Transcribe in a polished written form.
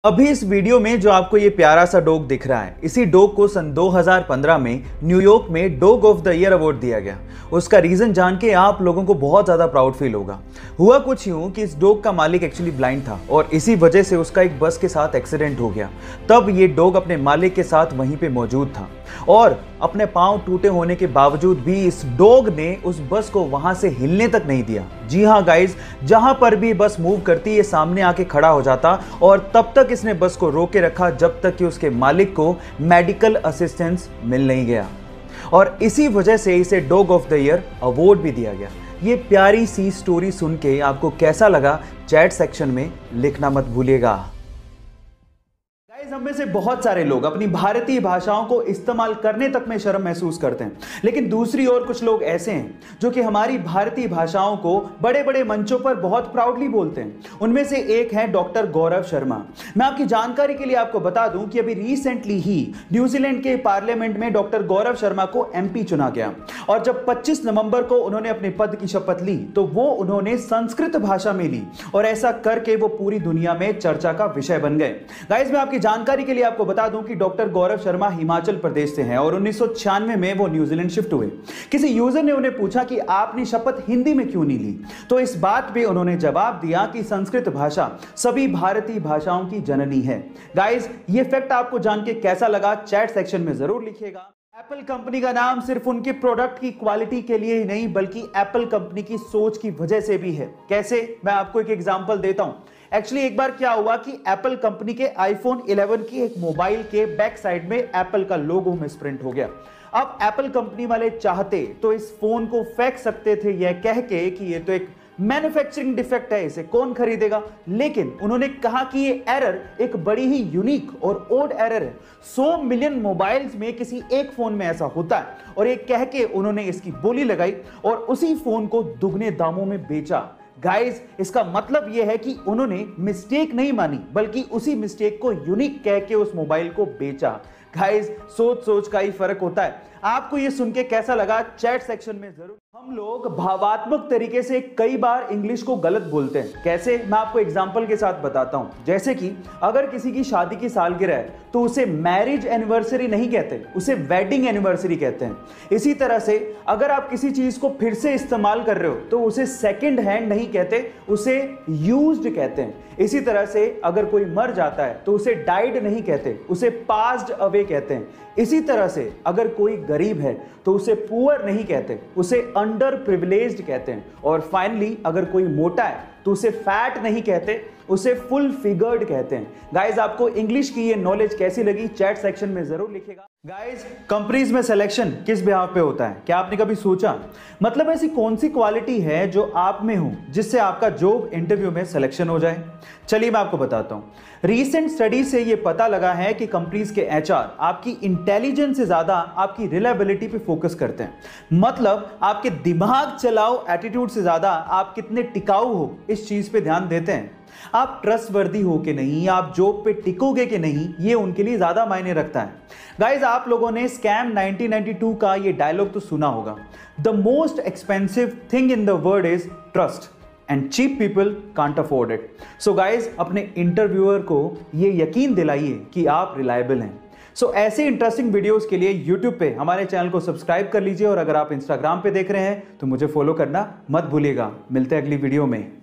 अभी इस वीडियो में जो आपको ये प्यारा सा डॉग दिख रहा है, इसी डॉग को सन 2015 में न्यूयॉर्क में dog of the year award दिया गया। उसका रीजन जान के आप लोगों को बहुत ज्यादा प्राउड फील होगा। हुआ कुछ यूं कि इस डॉग का मालिक एक्चुअली ब्लाइंड था और इसी वजह से उसका एक बस के साथ एक्सीडेंट हो गया। तब ये डॉग अपने मालिक के साथ वहीं पे मौजूद था और अपने पांव टूटे होने के बावजूद भी इस डॉग ने उस बस को वहां से हिलने तक नहीं दिया। जी हाँ गाइज, जहां पर भी बस मूव करती ये सामने आके खड़ा हो जाता और तब तक इसने बस को रोके रखा जब तक कि उसके मालिक को मेडिकल असिस्टेंस मिल नहीं गया और इसी वजह से इसे dog of the year award भी दिया गया। ये प्यारी सी स्टोरी सुन के आपको कैसा लगा, चैट सेक्शन में लिखना मत भूलिएगा। हम में से बहुत सारे लोग अपनी भारतीय भाषाओं को इस्तेमाल करने तक में शर्म महसूस करते हैं, लेकिन दूसरी ओर कुछ लोग ऐसे हैं जो कि हमारी भारतीय भाषाओं को बड़े बड़े मंचों पर बहुत प्राउडली बोलते हैं। उनमें से एक है डॉक्टर गौरव शर्मा। मैं आपकी जानकारी के लिए आपको बता दूं कि अभी रिसेंटली ही न्यूजीलैंड के पार्लियामेंट में डॉक्टर गौरव शर्मा को एमपी चुना गया और जब 25 नवंबर को उन्होंने अपने पद की शपथ ली तो वो उन्होंने संस्कृत भाषा में ली और ऐसा करके वो पूरी दुनिया में चर्चा का विषय बन गए। गाइस, मैं आपकी जानकारी के लिए आपको बता दूं कि डॉक्टर गौरव शर्मा हिमाचल प्रदेश से हैं और 1996 में वो न्यूजीलैंड शिफ्ट हुए। किसी यूजर ने उन्हें पूछा कि आपने शपथ हिंदी में क्यों नहीं ली, तो इस बात पे उन्होंने जवाब दिया कि संस्कृत भाषा सभी भारतीय भाषाओं की जननी है। गाइस, ये फैक्ट आपको जान के कैसा लगा, चैट सेक्शन में जरूर लिखिएगा। एप्पल कंपनी का नाम सिर्फ उनके प्रोडक्ट की क्वालिटी के लिए ही नहीं बल्कि एप्पल कंपनी की सोच की वजह से भी है। कैसे, मैं आपको एक एग्जांपल देता हूं। एक्चुअली एक बार क्या हुआ कि एप्पल कंपनी के आईफोन 11 की एक मोबाइल के बैक साइड में एप्पल का लोगो मिसप्रिंट हो गया। अब एप्पल कंपनी वाले चाहते तो इस फोन को फेंक सकते थे यह कह के कि ये तो एक मैन्युफैक्चरिंग डिफेक्ट है, इसे कौन खरीदेगा, लेकिन उन्होंने कहा कि ये एरर एक बड़ी ही यूनिक और ओड एरर है। 100 मिलियन मोबाइल्स में किसी एक फोन में ऐसा होता है और ये कह के उन्होंने इसकी बोली लगाई और उसी फोन को दुगने दामों में बेचा। गाइस, इसका मतलब यह है कि उन्होंने मिस्टेक नहीं मानी बल्कि उसी मिस्टेक को यूनिक कह के उस मोबाइल को बेचा। गाइस, सोच सोच का ही फर्क होता है। आपको यह सुन के कैसा लगा, चैट सेक्शन में जरूर। हम लोग भावात्मक तरीके से कई बार इंग्लिश को गलत बोलते हैं। कैसे, मैं आपको एग्जांपल के साथ बताता हूं। जैसे कि अगर किसी की शादी की सालगिरह है तो उसे मैरिज एनिवर्सरी नहीं कहते, उसे वेडिंग एनिवर्सरी कहते हैं। इसी तरह से अगर आप किसी चीज को फिर से इस्तेमाल कर रहे हो तो उसे सेकंड हैंड नहीं कहते, उसे यूज्ड कहते हैं। इसी तरह से अगर कोई मर जाता है तो उसे डाइड नहीं कहते, उसे पास्ड अवे कहते हैं। इसी तरह से अगर कोई गरीब है तो उसे पुअर नहीं कहते, उसे अंडर प्रिविलेज्ड कहते हैं। और फाइनली अगर कोई मोटा है तो उसे फैट नहीं कहते, उसे फुल फिगर्ड कहते हैं। गाइस, आपको इंग्लिश की ये नॉलेज कैसी लगी, चैट सेक्शन में जरूर लिखिएगा। गाइस, कंपनीज में सिलेक्शन किस बिहाव पे होता है, क्या आपने कभी सोचा? मतलब ऐसी कौन सी क्वालिटी है जो आप में हो जिससे आपका जॉब इंटरव्यू में सिलेक्शन हो जाए? चलिए मैं आपको बताता हूं। रीसेंट स्टडी से यह पता लगा है कि कंपनीज के एचआर आपकी इंटेलिजेंस से ज्यादा आपकी रिलायबिलिटी पे फोकस करते हैं। मतलब आपके दिमाग चलाओ एटीट्यूड से ज्यादा आप कितने टिकाऊ हो इस चीज पे ध्यान देते हैं। आप ट्रस्टवर्दी हो कि नहीं, आप जॉब पे टिकोगे कि नहीं, ये उनके लिए ज्यादा मायने रखता है। गाइस, आप लोगों ने स्कैम 1992 का ये डायलॉग तो सुना होगा, the most expensive thing in the world is trust and cheap people can't afford it. So guys, अपने इंटरव्यूअर को ये यकीन दिलाइए कि आप रिलायबल हैं। सो ऐसे इंटरेस्टिंग वीडियोस के लिए यूट्यूब पे हमारे चैनल को सब्सक्राइब कर लीजिए और अगर आप इंस्टाग्राम पे देख रहे हैं तो मुझे फॉलो करना मत भूलिएगा। मिलते हैं अगली वीडियो में।